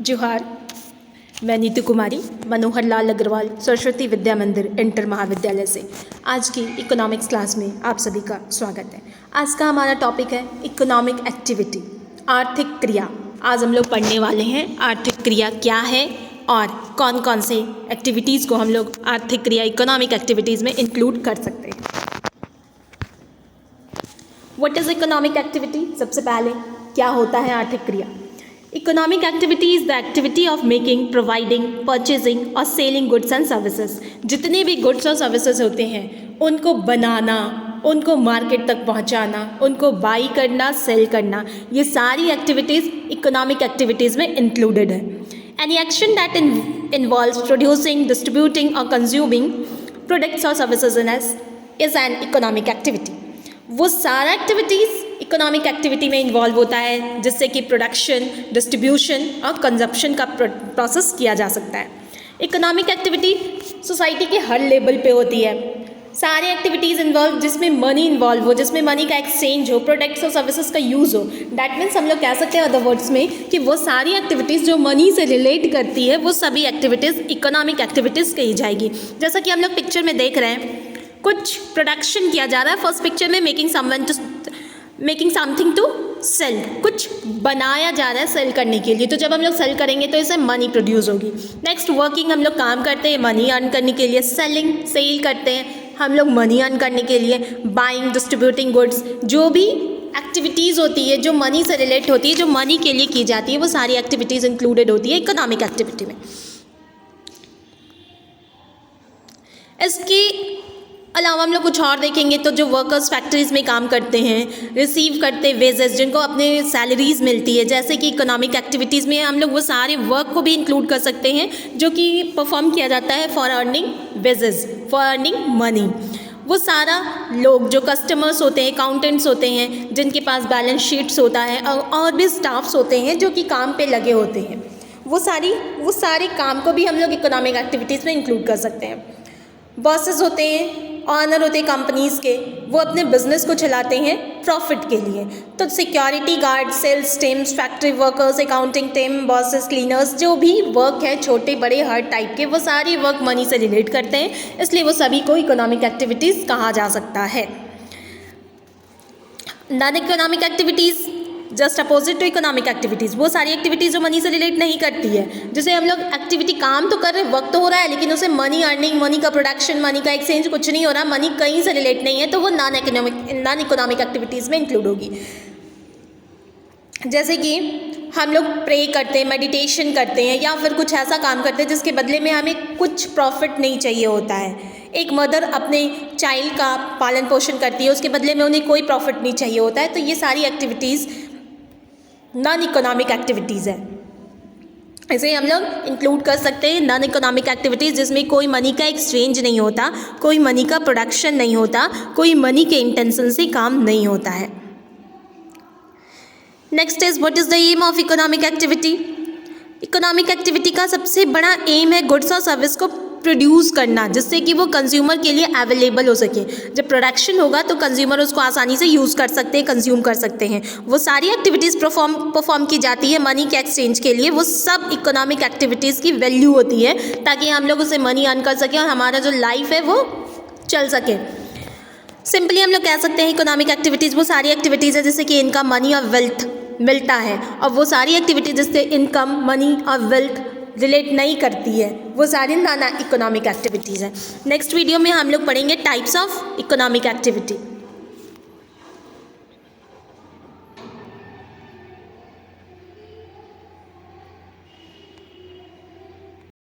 जोहार। मैं नीतू कुमारी मनोहर लाल अग्रवाल सरस्वती विद्या मंदिर इंटर महाविद्यालय से आज की इकोनॉमिक्स क्लास में आप सभी का स्वागत है। आज का हमारा टॉपिक है इकोनॉमिक एक्टिविटी, आर्थिक क्रिया। आज हम लोग पढ़ने वाले हैं आर्थिक क्रिया क्या है और कौन कौन से एक्टिविटीज़ को हम लोग आर्थिक क्रिया इकोनॉमिक एक्टिविटीज़ में इंक्लूड कर सकते हैं। What is economic activity? सबसे पहले क्या होता है आर्थिक क्रिया? Economic activity is the activity of making, providing, purchasing और selling goods and services। जितने भी goods और services होते हैं उनको बनाना, उनको मार्केट तक पहुंचाना, उनको बाई करना, सेल करना, ये सारी एक्टिविटीज़ इकोनॉमिक एक्टिविटीज़ में इंक्लूडेड है। Any action that involves producing, distributing or consuming products or services is an economic activity। वो सारा एक्टिविटीज़ इकोनॉमिक एक्टिविटी में इन्वॉल्व होता है जिससे कि प्रोडक्शन, डिस्ट्रीब्यूशन और कंजप्शन का प्रोसेस किया जा सकता है। इकोनॉमिक एक्टिविटी सोसाइटी के हर लेवल पे होती है। सारे एक्टिविटीज़ इन्वॉल्व जिसमें मनी इन्वॉल्व हो, जिसमें मनी का एक्सचेंज हो, प्रोडक्ट्स और सर्विसेज का यूज़ हो। डैट मीन्स हम लोग कह सकते हैं अदर वर्ड्स में कि वो सारी एक्टिविटीज़ जो मनी से रिलेट करती है वो सभी एक्टिविटीज़ इकोनॉमिक एक्टिविटीज़ कही जाएगी। जैसा कि हम लोग पिक्चर में देख रहे हैं, कुछ प्रोडक्शन किया जा रहा है। फर्स्ट पिक्चर में मेकिंग समथिंग टू सेल, कुछ बनाया जा रहा है सेल करने के लिए। तो जब हम लोग सेल करेंगे तो इससे मनी प्रोड्यूस होगी। नेक्स्ट वर्किंग, हम लोग काम करते हैं मनी अर्न करने के लिए। सेलिंग, सेल करते हैं हम लोग मनी अर्न करने के लिए। बाइंग, डिस्ट्रीब्यूटिंग गुड्स, जो भी एक्टिविटीज़ होती है जो मनी से रिलेट होती है, जो मनी के लिए की जाती है, वो सारी एक्टिविटीज़ इंक्लूडेड होती है इकोनॉमिक एक्टिविटी में। इसके अलावा हम लोग कुछ और देखेंगे तो जो वर्कर्स फैक्ट्रीज़ में काम करते हैं, रिसीव करते हैं वेजेस, जिनको अपने सैलरीज मिलती है, जैसे कि इकोनॉमिक एक्टिविटीज़ में हम लोग वो सारे वर्क को भी इंक्लूड कर सकते हैं जो कि परफॉर्म किया जाता है for earning wages, for earning money. वो सारा लोग जो कस्टमर्स होते हैं, अकाउंटेंट्स होते हैं, जिनके पास बैलेंस शीट्स होता है और भी स्टाफ्स होते हैं जो कि काम पे लगे होते हैं, वो सारे काम को भी हम लोग इकोनॉमिक एक्टिविटीज़ में इंक्लूड कर सकते हैं। बॉसेस होते हैं, ऑनर होते हैं कंपनीज़ के, वो अपने बिजनेस को चलाते हैं प्रॉफिट के लिए। तो security guard, sales teams, factory workers, accounting team, bosses, cleaners, जो भी वर्क है छोटे बड़े हर टाइप के, वो सारे वर्क मनी से रिलेट करते हैं, इसलिए वो सभी को इकोनॉमिक एक्टिविटीज़ कहा जा सकता है। Non economic activities just opposite to economic activities, वो सारी एक्टिविटीज़ जो मनी से रिलेट नहीं करती है, जैसे हम लोग एक्टिविटी काम तो कर रहे हैं, वर्क तो हो रहा है, लेकिन उसे मनी अर्निंग, मनी का प्रोडक्शन, मनी का एक्सचेंज कुछ नहीं हो रहा, मनी कहीं से रिलेट नहीं है, तो वो नॉन इकोनॉमिक एक्टिविटीज़ में इंक्लूड होगी। जैसे कि हम लोग प्रे करते हैं, मेडिटेशन करते हैं, या फिर कुछ ऐसा काम करते हैं जिसके बदले में हमें कुछ प्रॉफिट नहीं चाहिए होता है। एक मदर अपने चाइल्ड का पालन पोषण करती है, उसके बदले में उन्हें कोई प्रॉफिट नहीं चाहिए होता है, तो ये सारी एक्टिविटीज़ नॉन इकोनॉमिक एक्टिविटीज़ है। इसे हम लोग इंक्लूड कर सकते हैं नॉन इकोनॉमिक एक्टिविटीज़ जिसमें कोई मनी का एक्सचेंज नहीं होता, कोई मनी का प्रोडक्शन नहीं होता, कोई मनी के इंटेंशन से काम नहीं होता है। Next is what is the aim of economic activity? Economic activity का सबसे बड़ा एम है गुड्स और सर्विस को प्रोड्यूस करना, जिससे कि वो कंज्यूमर के लिए अवेलेबल हो सके। जब प्रोडक्शन होगा तो कंज्यूमर उसको आसानी से यूज़ कर सकते हैं, कंज्यूम कर सकते हैं। वो सारी एक्टिविटीज़ परफॉर्म की जाती है मनी के एक्सचेंज के लिए। वो सब इकोनॉमिक एक्टिविटीज़ की वैल्यू होती है ताकि हम लोग उसे मनी अर्न कर सकें और हमारा जो लाइफ है वो चल सके। सिंपली हम लोग कह सकते हैं इकोनॉमिक एक्टिविटीज़ वो सारी एक्टिविटीज़ है जिससे कि इनकम, मनी और वेल्थ मिलता है, और वो सारी एक्टिविटीज जिससे इनकम, मनी और वेल्थ रिलेट नहीं करती है, वो सारी नॉन इकोनॉमिक एक्टिविटीज़ हैं। नेक्स्ट वीडियो में हम लोग पढ़ेंगे टाइप्स ऑफ इकोनॉमिक एक्टिविटी।